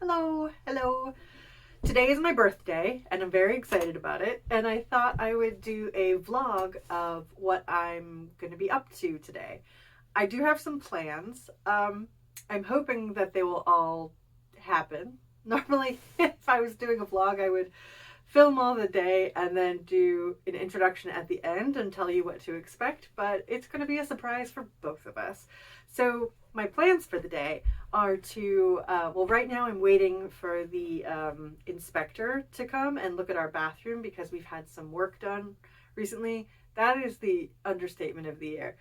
Hello. Today is my birthday and I'm very excited about it. And I thought I would do a vlog of what I'm going to be up to today. I do have some plans. I'm hoping that they will all happen. Normally, if I was doing a vlog, I would film all the day and then do an introduction at the end and tell you what to expect, but it's going to be a surprise for both of us. So my plans for the day are to, well, right now I'm waiting for the inspector to come and look at our bathroom because we've had some work done recently. That is the understatement of the year.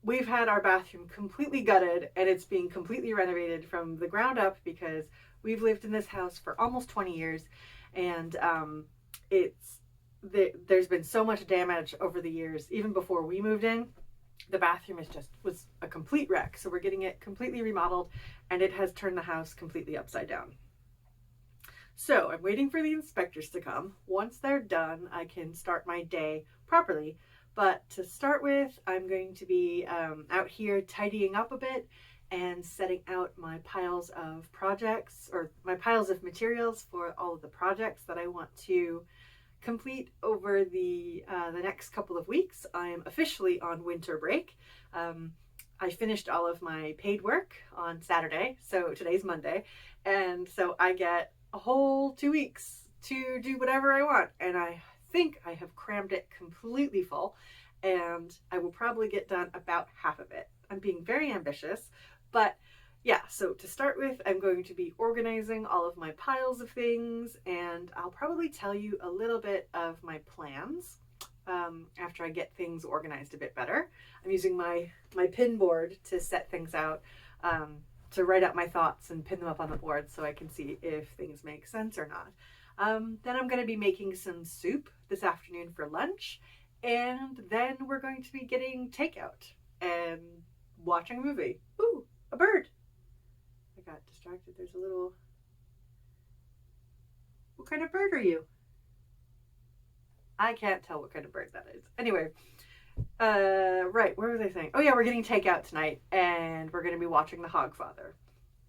We've had our bathroom completely gutted and it's being completely renovated from the ground up because we've lived in this house for almost 20 years. And there's been so much damage over the years. Even before we moved in, the bathroom was a complete wreck. So we're getting it completely remodeled and it has turned the house completely upside down. So I'm waiting for the inspectors to come. Once they're done, I can start my day properly. But to start with, I'm going to be out here tidying up a bit and setting out my piles of projects or my piles of materials for all of the projects that I want to complete over the next couple of weeks. I am officially on winter break. I finished all of my paid work on Saturday, so today's Monday, and so I get a whole 2 weeks to do whatever I want, and I think I have crammed it completely full, and I will probably get done about half of it. I'm being very ambitious. But yeah, so to start with, I'm going to be organizing all of my piles of things, and I'll probably tell you a little bit of my plans after I get things organized a bit better. I'm using my pin board to set things out, to write out my thoughts and pin them up on the board so I can see if things make sense or not. Then I'm going to be making some soup this afternoon for lunch, and then we're going to be getting takeout and watching a movie. Ooh! A bird. I got distracted. There's a little... What kind of bird are you? I can't tell what kind of bird that is. Anyway, right, where was I saying? Oh yeah, we're getting takeout tonight and we're going to be watching The Hogfather.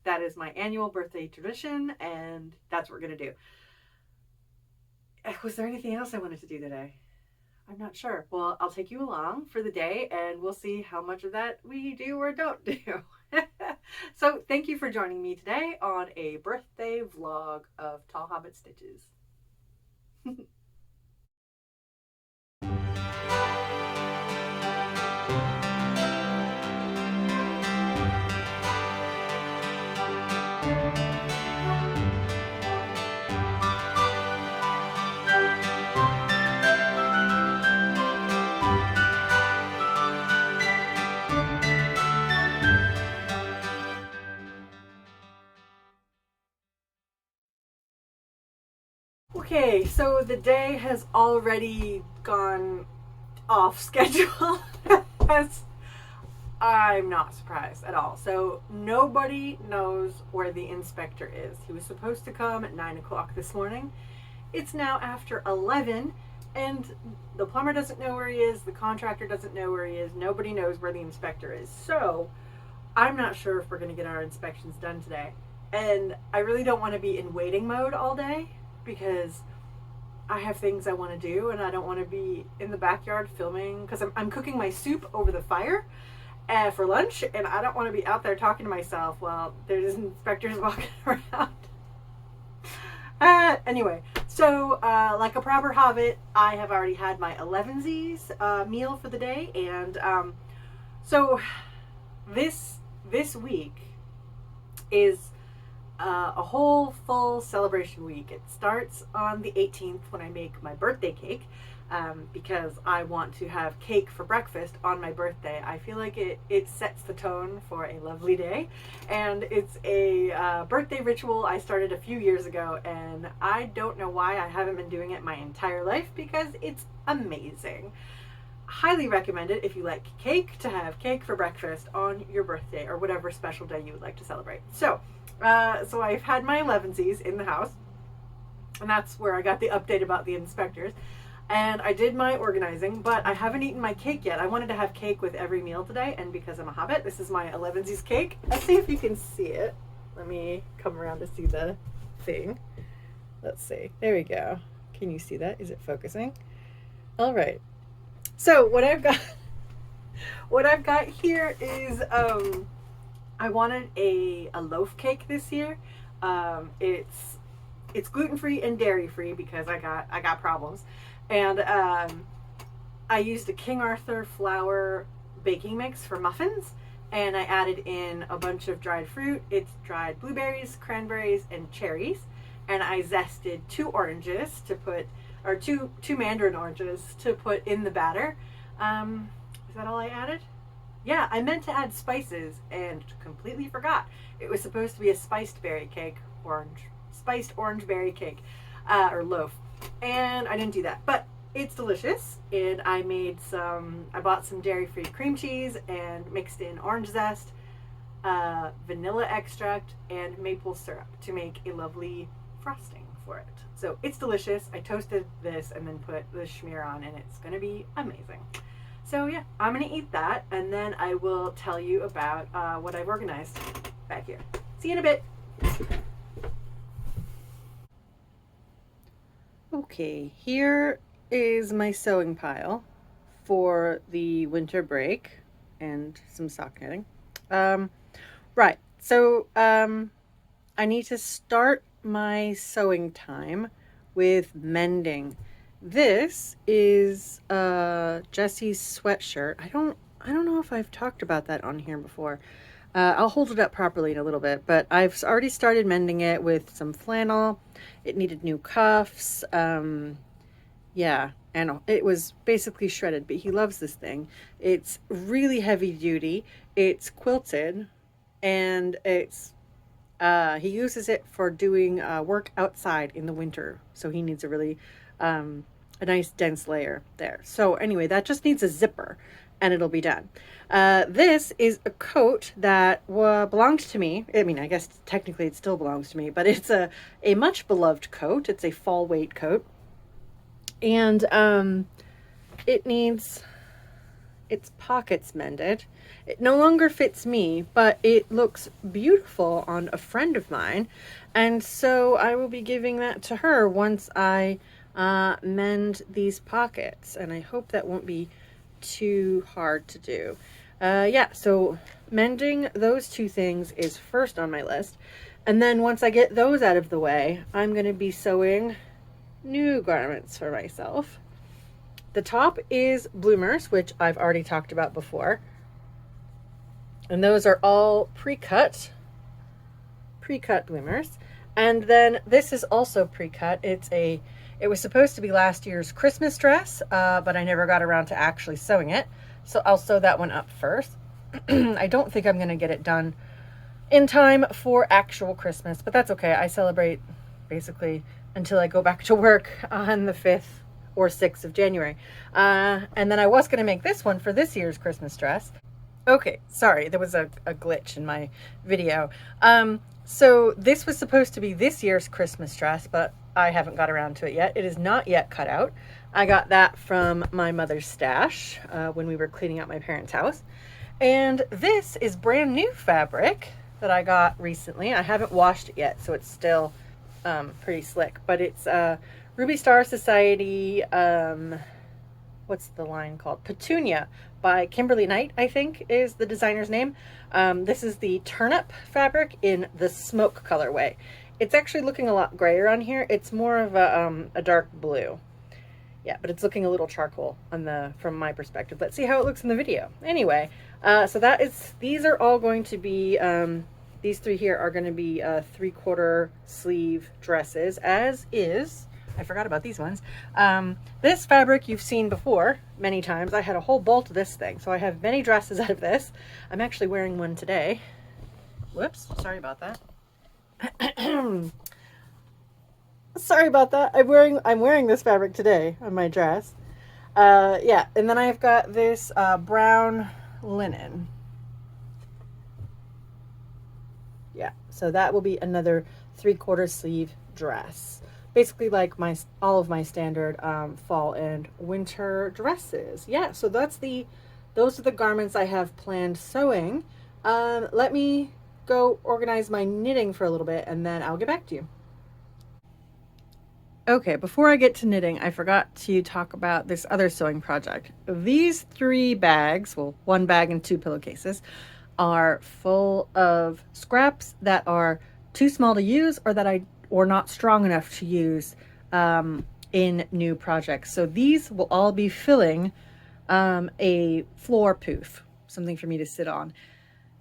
That is my annual birthday tradition and that's what we're going to do. Was there anything else I wanted to do today? I'm not sure. Well, I'll take you along for the day and we'll see how much of that we do or don't do. So thank you for joining me today on a birthday vlog of Tall Hobbit Stitches. Okay, so the day has already gone off schedule. I'm not surprised at all. So nobody knows where the inspector is. He was supposed to come at 9 o'clock this morning. It's now after 11 and the plumber doesn't know where he is. The contractor doesn't know where he is. Nobody knows where the inspector is. So I'm not sure if we're going to get our inspections done today. And I really don't want to be in waiting mode all day, because I have things I want to do and I don't want to be in the backyard filming because I'm cooking my soup over the fire for lunch and I don't want to be out there talking to myself while there's inspectors walking around. Anyway, so like a proper hobbit, I have already had my 11sies meal for the day, and so this week is a whole full celebration week. It starts on the 18th when I make my birthday cake, because I want to have cake for breakfast on my birthday. I feel like it sets the tone for a lovely day, and it's a birthday ritual I started a few years ago, and I don't know why I haven't been doing it my entire life because it's amazing. Highly recommend it if you like cake, to have cake for breakfast on your birthday or whatever special day you would like to celebrate. So I've had my 11sies in the house, and that's where I got the update about the inspectors. And I did my organizing, but I haven't eaten my cake yet. I wanted to have cake with every meal today, and because I'm a hobbit, this is my 11sies cake. Let's see if you can see it. Let me come around to see the thing. Let's see. There we go. Can you see that? Is it focusing? All right. So what I've got here is I wanted a loaf cake this year. It's gluten-free and dairy-free because I got problems. And I used a King Arthur flour baking mix for muffins, and I added in a bunch of dried fruit. It's dried blueberries, cranberries, and cherries. And I zested 2 oranges to put, or two mandarin oranges to put in the batter. Is that all I added? Yeah, I meant to add spices and completely forgot. It was supposed to be a spiced berry cake, spiced orange berry cake, or loaf. And I didn't do that, but it's delicious. And I bought some dairy-free cream cheese and mixed in orange zest, vanilla extract, and maple syrup to make a lovely frosting for it. So it's delicious. I toasted this and then put the schmear on, and it's gonna be amazing. So yeah, I'm gonna eat that, and then I will tell you about what I've organized back here. See you in a bit. Okay, here is my sewing pile for the winter break and some sock knitting. Right, so I need to start my sewing time with mending. This is Jessie's sweatshirt. I don't know if I've talked about that on here before. I'll hold it up properly in a little bit, but I've already started mending it with some flannel. It needed new cuffs. Yeah, and it was basically shredded, but he loves this thing. It's really heavy duty. It's quilted, and he uses it for doing work outside in the winter. So he needs a really a nice dense layer there. So anyway, that just needs a zipper and it'll be done. This is a coat that belonged to me. I mean, I guess technically it still belongs to me, but it's a much beloved coat. It's a fall weight coat. And it needs its pockets mended. It no longer fits me, but it looks beautiful on a friend of mine. And so I will be giving that to her once I mend these pockets. And I hope that won't be too hard to do. Yeah, so mending those 2 things is first on my list. And then once I get those out of the way, I'm going to be sewing new garments for myself. The top is bloomers, which I've already talked about before. And those are all pre-cut bloomers. And then this is also pre-cut. It was supposed to be last year's Christmas dress, but I never got around to actually sewing it. So I'll sew that one up first. I don't think I'm going to get it done in time for actual Christmas, but that's okay. I celebrate basically until I go back to work on the 5th or 6th of January. And then I was going to make this one for this year's Christmas dress. Okay, sorry, there was a glitch in my video. So this was supposed to be this year's Christmas dress, but I haven't got around to it yet. It is not yet cut out. I got that from my mother's stash when we were cleaning out my parents' house. And this is brand new fabric that I got recently. I haven't washed it yet, so it's still pretty slick. But it's Ruby Star Society, what's the line called? Petunia by Kimberly Knight, I think is the designer's name. This is the turnip fabric in the smoke colorway. It's actually looking a lot grayer on here. It's more of a dark blue. Yeah, but it's looking a little charcoal from my perspective. Let's see how it looks in the video. Anyway, so these are all going to be, these 3 here are going to be 3/4 sleeve dresses, as is, I forgot about these ones. This fabric you've seen before many times. I had a whole bolt of this thing, so I have many dresses out of this. I'm actually wearing one today. Whoops, sorry about that. Sorry about that. I'm wearing this fabric today on my dress. Yeah, and then I've got this brown linen. Yeah, so that will be another 3/4 sleeve dress. Basically like all of my standard fall and winter dresses. Yeah, so those are the garments I have planned sewing. Let me go organize my knitting for a little bit and then I'll get back to you. Okay, before I get to knitting, I forgot to talk about this other sewing project. These 3 bags, well, 1 bag and 2 pillowcases, are full of scraps that are too small to use or not strong enough to use in new projects. So these will all be filling a floor poof, something for me to sit on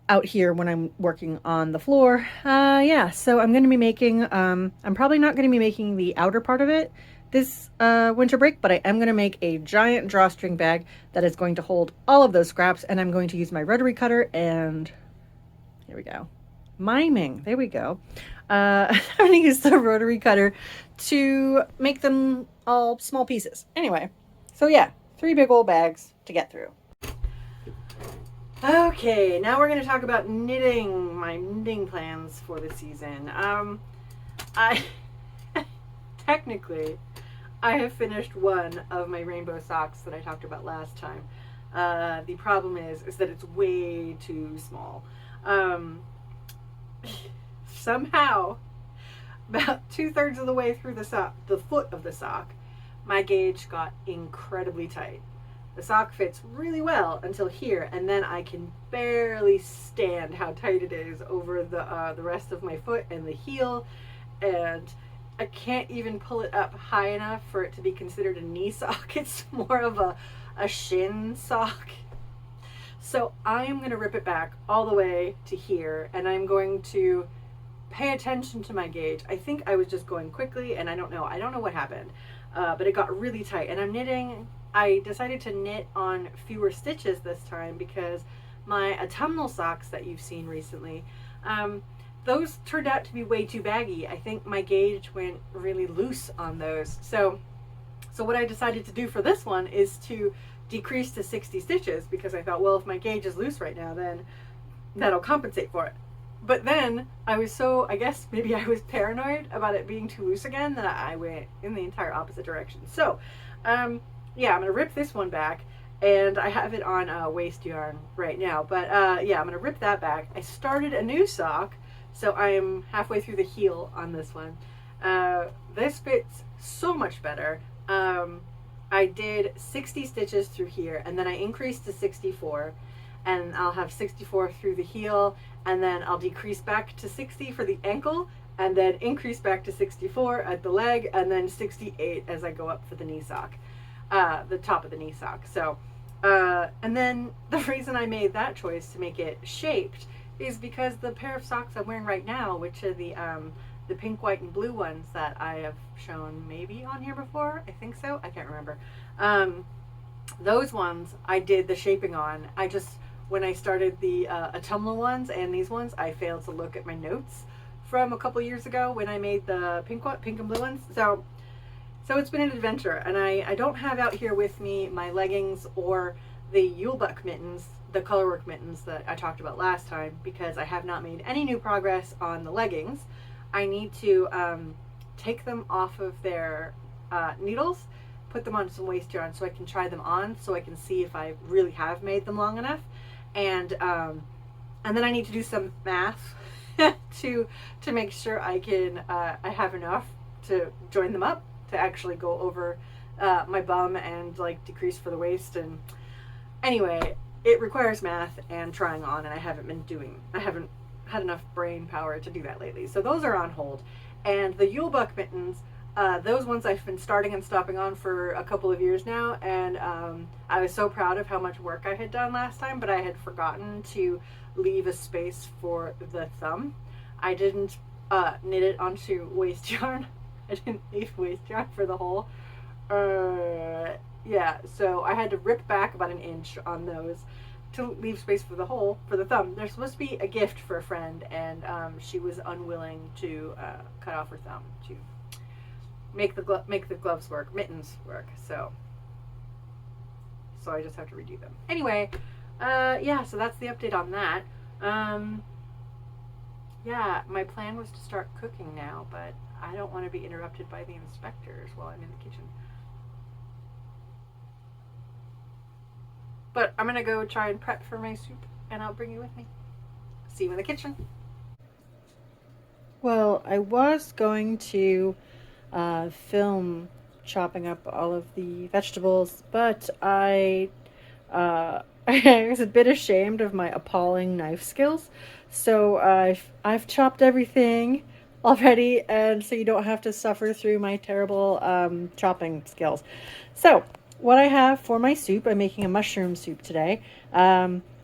out here when I'm working on the floor. Yeah, so I'm going to be making, I'm probably not going to be making the outer part of it this winter break, but I am going to make a giant drawstring bag that is going to hold all of those scraps, and I'm going to use my rotary cutter, and here we go. Miming, there we go. I'm going to use the rotary cutter to make them all small pieces. Anyway, so yeah, 3 big old bags to get through. Okay, now we're going to talk about knitting, my knitting plans for the season. I technically, I have finished one of my rainbow socks that I talked about last time. The problem is that it's way too small. Somehow, about 2/3 of the way through the foot of the sock, my gauge got incredibly tight. The sock fits really well until here, and then I can barely stand how tight it is over the rest of my foot and the heel, and I can't even pull it up high enough for it to be considered a knee sock. It's more of a shin sock. So I am going to rip it back all the way to here, and I'm going to pay attention to my gauge. I think I was just going quickly, and I don't know what happened, but it got really tight, and I'm knitting. I decided to knit on fewer stitches this time because my autumnal socks that you've seen recently, those turned out to be way too baggy. I think my gauge went really loose on those. So what I decided to do for this one is to decrease to 60 stitches, because I thought, well, if my gauge is loose right now, then that'll compensate for it. But then I guess maybe I was paranoid about it being too loose again, that I went in the entire opposite direction. So, yeah, I'm going to rip this one back, and I have it on waste yarn right now. But yeah, I'm going to rip that back. I started a new sock, so I'm halfway through the heel on this one. This fits so much better. I did 60 stitches through here, and then I increased to 64, and I'll have 64 through the heel, and then I'll decrease back to 60 for the ankle, and then increase back to 64 at the leg, and then 68 as I go up for the knee sock. The top of the knee sock. So, and then the reason I made that choice to make it shaped is because the pair of socks I'm wearing right now, which are the pink, white, and blue ones that I have shown maybe on here before. I think so. I can't remember. Those ones I did the shaping on. When I started the autumnal ones and these ones, I failed to look at my notes from a couple years ago when I made the pink and blue ones. So it's been an adventure, and I don't have out here with me my leggings or the Yulebuck mittens, the colorwork mittens that I talked about last time, because I have not made any new progress on the leggings. I need to take them off of their needles, put them on some waste yarn so I can try them on, so I can see if I really have made them long enough, and then I need to do some math to make sure I have enough to join them up, to actually go over my bum and like decrease for the waist. And anyway, it requires math and trying on, and I haven't had enough brain power to do that lately. So those are on hold. And the Yulebuck mittens, those ones I've been starting and stopping on for a couple of years now, and I was so proud of how much work I had done last time, but I had forgotten to leave a space for the thumb. I didn't knit it onto waste yarn. I didn't leave waste yarn for the hole. Yeah, so I had to rip back about an inch on those to leave space for the hole for the thumb. They're supposed to be a gift for a friend, and she was unwilling to cut off her thumb to make the gloves work, mittens work. So I just have to redo them. Anyway, yeah, so that's the update on that. Yeah, my plan was to start cooking now, but I don't want to be interrupted by the inspectors while I'm in the kitchen. But I'm going to go try and prep for my soup, and I'll bring you with me. See you in the kitchen. Well, I was going to film chopping up all of the vegetables, but I was a bit ashamed of my appalling knife skills, so I've chopped everything already, and so you don't have to suffer through my terrible chopping skills. So what I have for my soup, I'm making a mushroom soup today.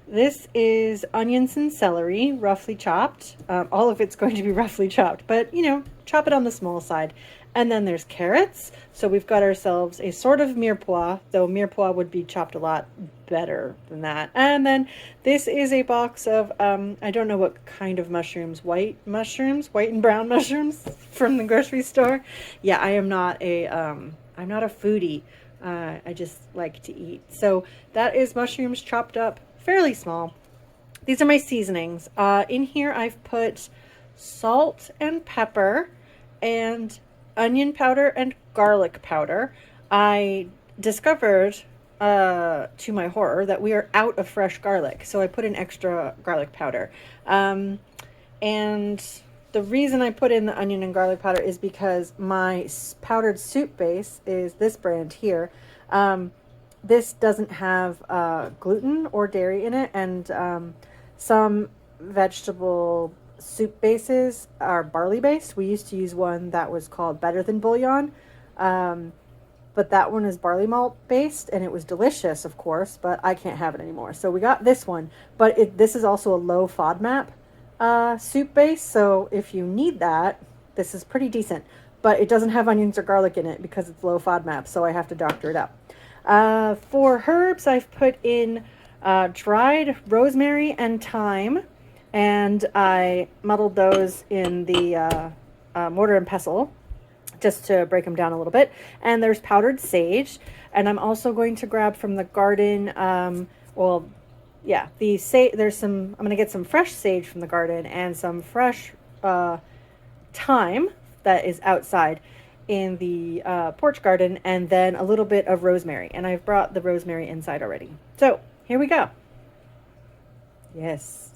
This is onions and celery, roughly chopped. All of it's going to be roughly chopped, but you know, chop it on the small side. And then there's carrots. So we've got ourselves a sort of mirepoix, though mirepoix would be chopped a lot better than that. And then this is a box of, I don't know what kind of mushrooms, white and brown mushrooms from the grocery store. Yeah, I'm not a foodie. I just like to eat. So that is mushrooms chopped up fairly small. These are my seasonings. In here I've put salt and pepper and onion powder and garlic powder. I discovered, to my horror, that we are out of fresh garlic, so I put in extra garlic powder. And the reason I put in the onion and garlic powder is because my powdered soup base is this brand here. This doesn't have gluten or dairy in it, and some vegetable soup bases are barley based. We used to use one that was called Better Than Bouillon, but that one is barley malt based, and it was delicious, of course, but I can't have it anymore. So we got this one, but this is also a low FODMAP soup base, so if you need that, this is pretty decent. But it doesn't have onions or garlic in it because it's low FODMAP, so I have to doctor it up. For herbs, I've put in dried rosemary and thyme, and I muddled those in the mortar and pestle just to break them down a little bit. And there's powdered sage, and I'm also going to grab from the garden, there's some, I'm going to get some fresh sage from the garden and some fresh thyme that is outside in the porch garden, and then a little bit of rosemary. And I've brought the rosemary inside already. So here we go. Yes.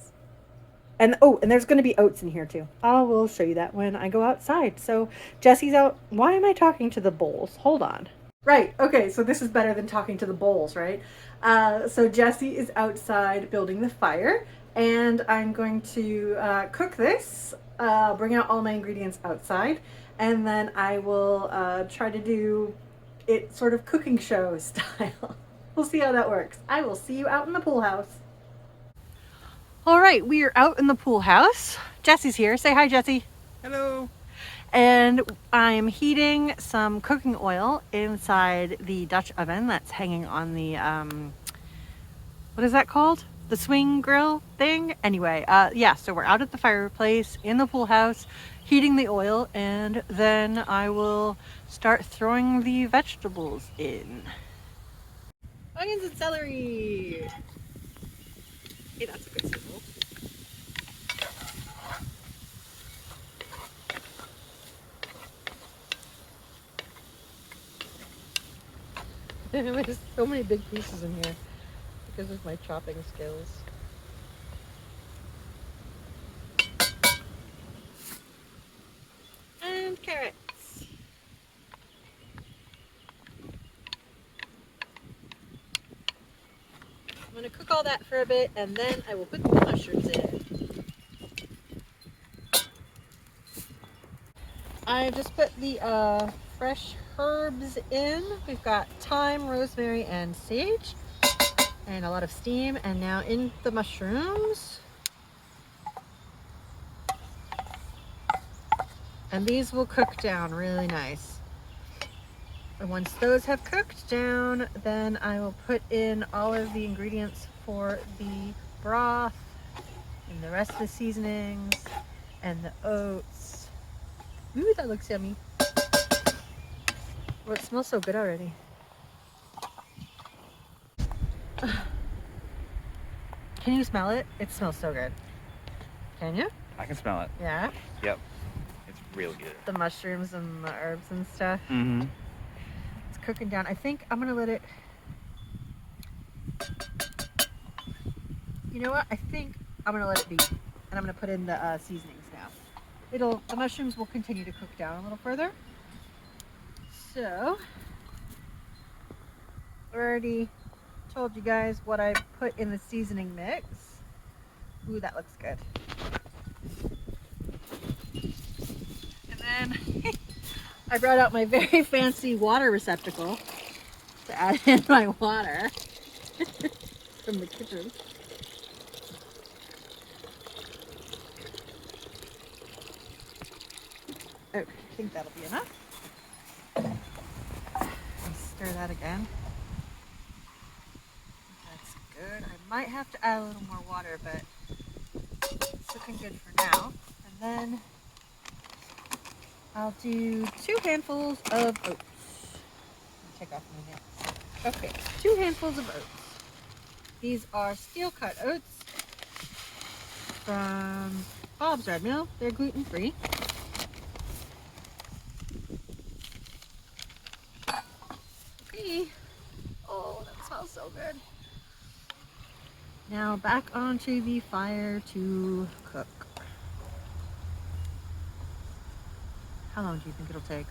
And there's going to be oats in here too. I will show you that when I go outside. So Jesse's out. Why am I talking to the bowls? Hold on. Right. Okay. So this is better than talking to the bowls, right? So Jesse is outside building the fire, and I'm going to cook this. Bring out all my ingredients outside, and then I will try to do it sort of cooking show style. We'll see how that works. I will see you out in the pool house. All right, we are out in the pool house. Jesse's here. Say hi, Jesse. Hello. And I'm heating some cooking oil inside the Dutch oven that's hanging on the, what is that called? The swing grill thing? Anyway, so we're out at the fireplace in the pool house, heating the oil, and then I will start throwing the vegetables in. Onions and celery. Hey, that's a good sizzle. There's so many big pieces in here because of my chopping skills. And carrots. I'm going to cook all that for a bit, and then I will put the mushrooms in. I just put the fresh herbs in. We've got thyme, rosemary, and sage, and a lot of steam. And now in the mushrooms. And these will cook down really nice. And once those have cooked down, then I will put in all of the ingredients for the broth and the rest of the seasonings and the oats. Ooh, that looks yummy. Oh, it smells so good already. Can you smell it? It smells so good. Can you? I can smell it. Yeah? Yep. It's really good. The mushrooms and the herbs and stuff. Mm-hmm. It's cooking down. I think I'm going to let it... You know what? I think I'm going to let it be. And I'm going to put in the seasonings now. the mushrooms will continue to cook down a little further. So, I already told you guys what I put in the seasoning mix. Ooh, that looks good. And then I brought out my very fancy water receptacle to add in my water from the kitchen. Okay, I think that'll be enough. Stir that again. That's good. I might have to add a little more water, but it's looking good for now. And then I'll do 2 handfuls of oats. Take off my nails. Okay, 2 handfuls of oats. These are steel cut oats from Bob's Red Mill. They're gluten-free. Okay. Oh, that smells so good. Now back onto the fire to cook. How long do you think it'll take?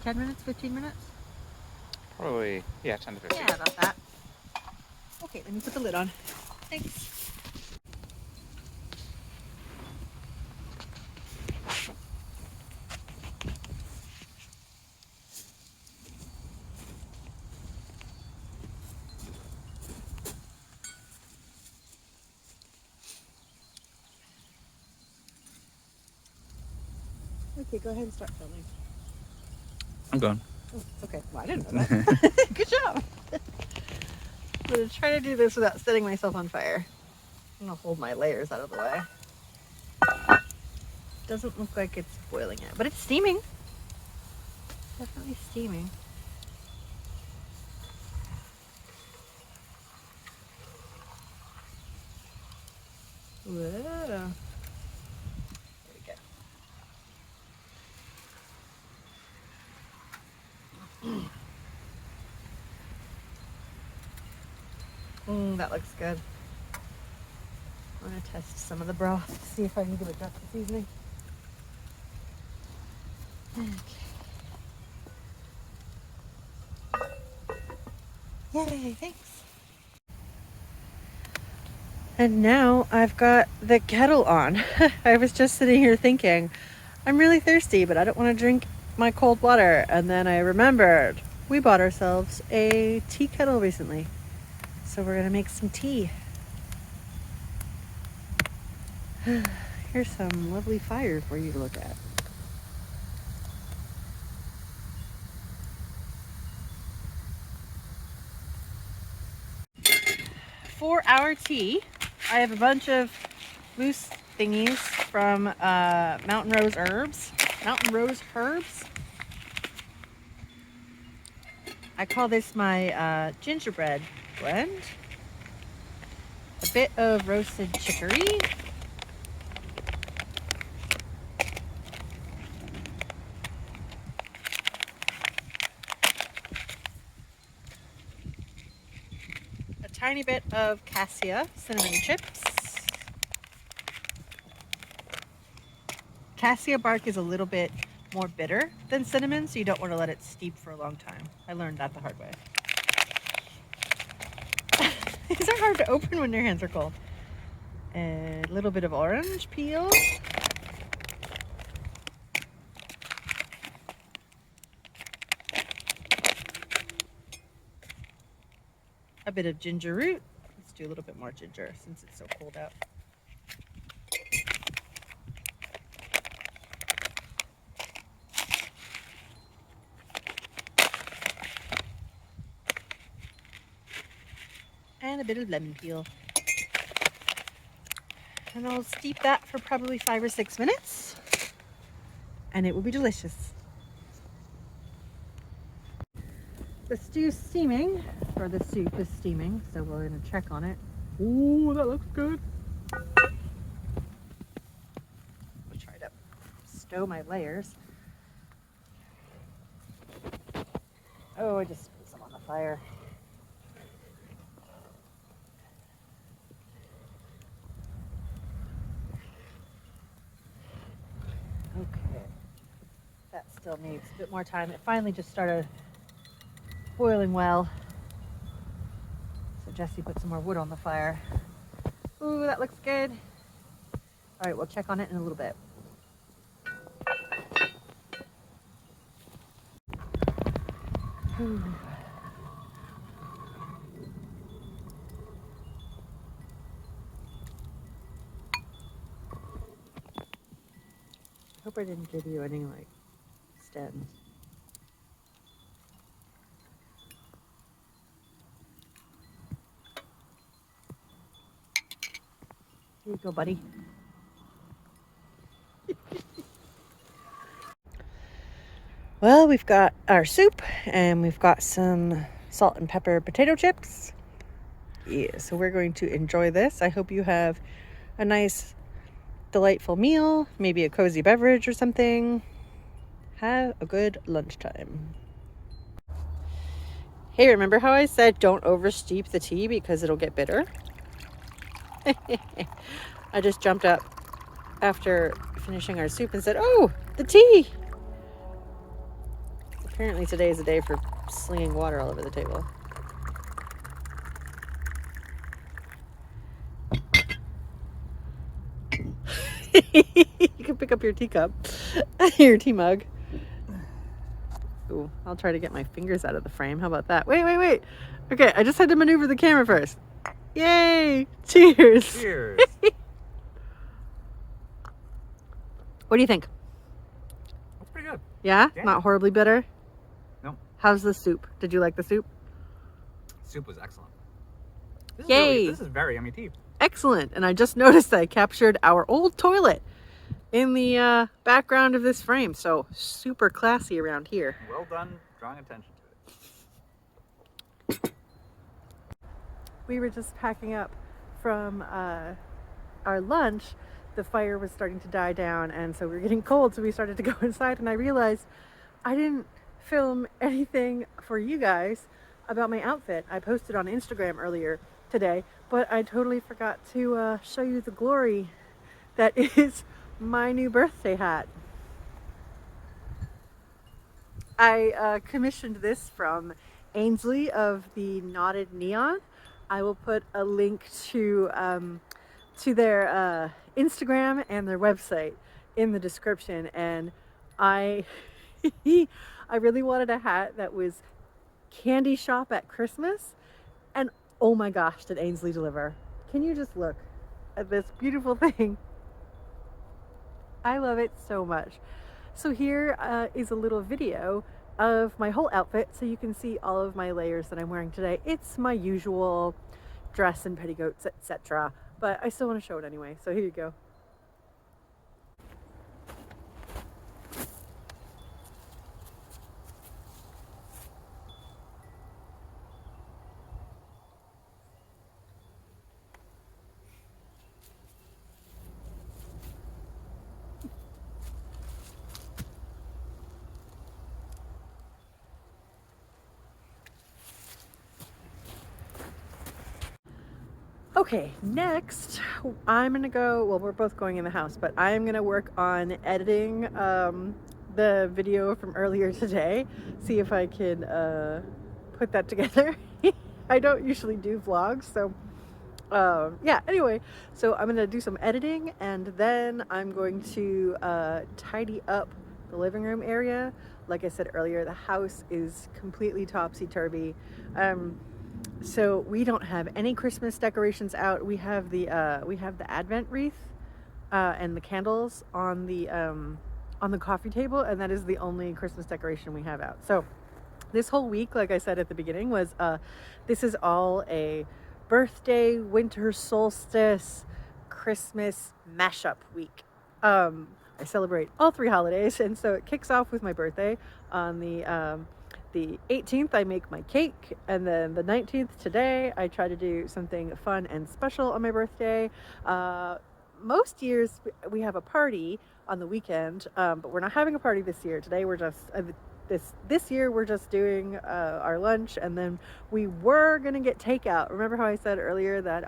10 minutes, 15 minutes? Probably, yeah, 10 to 15. Yeah, about that. Okay, let me put the lid on. Thanks. Okay, go ahead and start filming. I'm going. Oh, okay, well, I didn't know that. Good job. I'm going to try to do this without setting myself on fire. I'm going to hold my layers out of the way. Doesn't look like it's boiling yet, but it's steaming. Definitely steaming. Whoa. There we go. That looks good. I'm going to test some of the broth to see if I need to adjust the seasoning. Okay. Yay, thanks. And now I've got the kettle on. I was just sitting here thinking, I'm really thirsty, but I don't want to drink my cold water. And then I remembered we bought ourselves a tea kettle recently. So we're going to make some tea. Here's some lovely fire for you to look at. For our tea, I have a bunch of loose thingies from Mountain Rose Herbs. I call this my gingerbread blend. A bit of roasted chicory. A tiny bit of cassia cinnamon chips. Cassia bark is a little bit more bitter than cinnamon, so you don't want to let it steep for a long time. I learned that the hard way. These are hard to open when your hands are cold. A little bit of orange peel. A bit of ginger root. Let's do a little bit more ginger since it's so cold out. And a bit of lemon peel. And I'll steep that for probably 5 or 6 minutes. And it will be delicious. The stew's steaming, or the soup is steaming, so we're going to check on it. Ooh, that looks good. I'll try to stow my layers. Oh, I just put some on the fire. Okay. That still needs a bit more time. It finally just started boiling well. So Jesse put some more wood on the fire. Ooh, that looks good. All right, we'll check on it in a little bit. Ooh. I hope I didn't give you any like stems. Here you go, buddy. Well, we've got our soup and we've got some salt and pepper potato chips. Yeah, so we're going to enjoy this. I hope you have a nice, delightful meal, maybe a cozy beverage or something. Have a good lunchtime. Hey, remember how I said don't oversteep the tea because it'll get bitter? I just jumped up after finishing our soup and said, oh, the tea! Apparently today is a day for slinging water all over the table. You can pick up your teacup, your tea mug. Ooh, I'll try to get my fingers out of the frame. How about that? Wait. Okay, I just had to maneuver the camera first. Yay! Cheers! Cheers. What do you think? That's pretty good. Yeah? Yeah. Not horribly bitter? No. How's the soup? Did you like the soup? Soup was excellent. Yay! This is very yummy tea. Excellent. And I just noticed that I captured our old toilet in the background of this frame. So super classy around here. Well done drawing attention to it. We were just packing up from our lunch. The fire was starting to die down and so we were getting cold, so we started to go inside, and I realized I didn't film anything for you guys about my outfit. I posted on Instagram earlier today, but I totally forgot to show you the glory that is my new birthday hat. I commissioned this from Aynsley of the Knotted Neon. I will put a link to their Instagram and their website in the description. And I I really wanted a hat that was candy shop at Christmas, and oh my gosh, did Aynsley deliver. Can you just look at this beautiful thing? I love it so much. So here is a little video of my whole outfit so you can see all of my layers that I'm wearing today. It's my usual dress and petticoats, etc., but I still want to show it anyway, so here you go. Okay, next I'm gonna go, well, we're both going in the house, but I am gonna work on editing the video from earlier today, see if I can put that together. I don't usually do vlogs, so yeah, anyway, so I'm gonna do some editing and then I'm going to tidy up the living room area. Like I said earlier, the house is completely topsy-turvy. So we don't have any Christmas decorations out. We have the Advent wreath and the candles on the coffee table, and that is the only Christmas decoration we have out. So this whole week, like I said at the beginning, was this is all a birthday, winter solstice, Christmas mashup week. I celebrate all three holidays, and so it kicks off with my birthday on the 18th. I make my cake, and then the 19th, today, I try to do something fun and special on my birthday. Most years we have a party on the weekend, but we're not having a party this year. Today we're just this year we're just doing our lunch, and then we were gonna get takeout. Remember how I said earlier that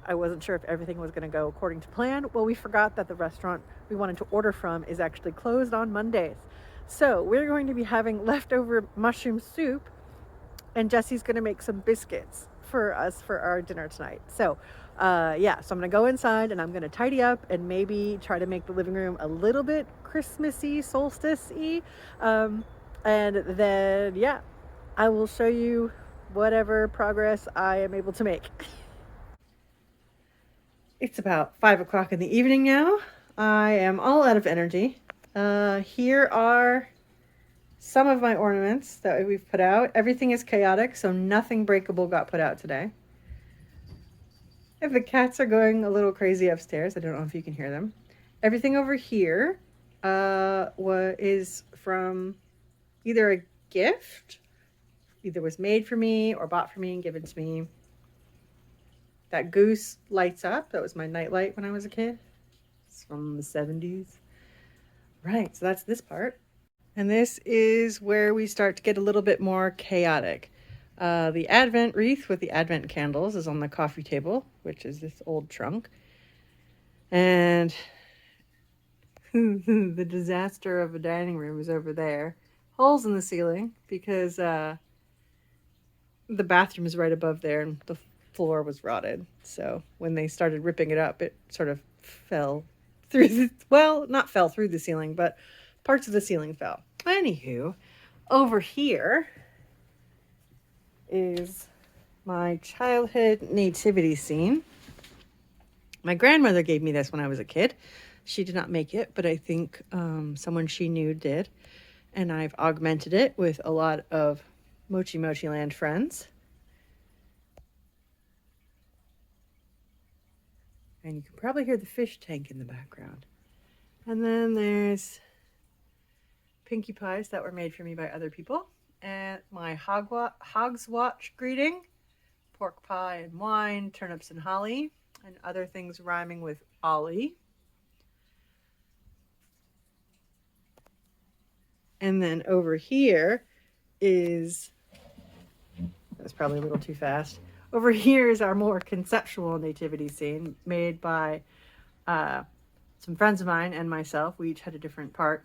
I wasn't sure if everything was going to go according to plan. Well, we forgot that the restaurant we wanted to order from is actually closed on Mondays. So we're going to be having leftover mushroom soup, and Jesse's going to make some biscuits for us for our dinner tonight. So yeah, so I'm going to go inside and I'm going to tidy up and maybe try to make the living room a little bit Christmassy, solstice-y. And then, yeah, I will show you whatever progress I am able to make. It's about 5 o'clock in the evening now. I am all out of energy. Here are some of my ornaments that we've put out. Everything is chaotic, so nothing breakable got put out today. If the cats are going a little crazy upstairs, I don't know if you can hear them. Everything over here is from either a gift, either was made for me or bought for me and given to me. That goose lights up. That was my nightlight when I was a kid. It's from the 70s. Right, so that's this part. And this is where we start to get a little bit more chaotic. The Advent wreath with the Advent candles is on the coffee table, which is this old trunk. And the disaster of a dining room is over there. Holes in the ceiling because the bathroom is right above there and the floor was rotted. So when they started ripping it up, it sort of fell through not fell through the ceiling, but parts of the ceiling fell. Anywho, over here is my childhood nativity scene. My grandmother gave me this when I was a kid. She did not make it, but I think someone she knew did. And I've augmented it with a lot of Mochi Mochi Land friends. And you can probably hear the fish tank in the background. And then there's Pinkie Pies that were made for me by other people. And my Hog's Watch greeting, pork pie and wine, turnips and holly, and other things rhyming with Ollie. And then over here is, that's probably a little too fast. Over here is our more conceptual nativity scene made by some friends of mine and myself. We each had a different part.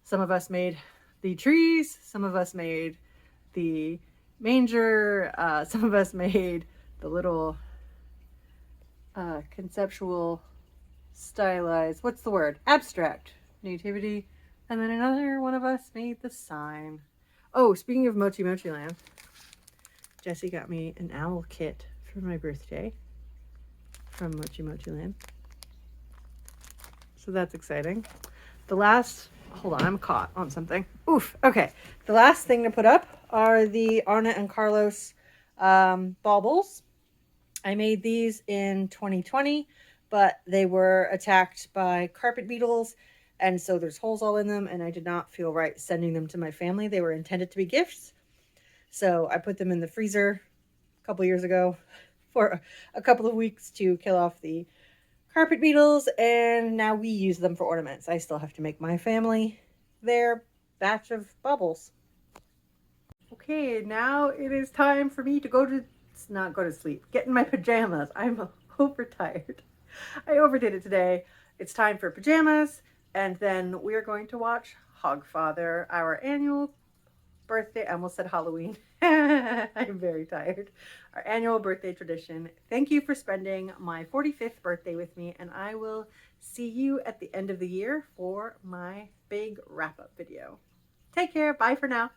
Some of us made the trees, some of us made the manger, some of us made the little conceptual, stylized, what's the word? Abstract nativity. And then another one of us made the sign. Oh, speaking of Mochi Mochi Land, Jesse got me an owl kit for my birthday from Mochi Mochi Land. So that's exciting. Hold on, I'm caught on something. Oof, okay. The last thing to put up are the Arna and Carlos baubles. I made these in 2020, but they were attacked by carpet beetles, and so there's holes all in them, and I did not feel right sending them to my family. They were intended to be gifts. So I put them in the freezer a couple years ago for a couple of weeks to kill off the carpet beetles, and now we use them for ornaments. I still have to make my family their batch of bubbles. Okay, now it is time for me to not go to sleep, get in my pajamas. I'm overtired. I overdid it today. It's time for pajamas, and then we're going to watch Hogfather, our annual birthday. I almost said Halloween. I'm very tired. Our annual birthday tradition. Thank you for spending my 45th birthday with me, and I will see you at the end of the year for my big wrap-up video. Take care. Bye for now.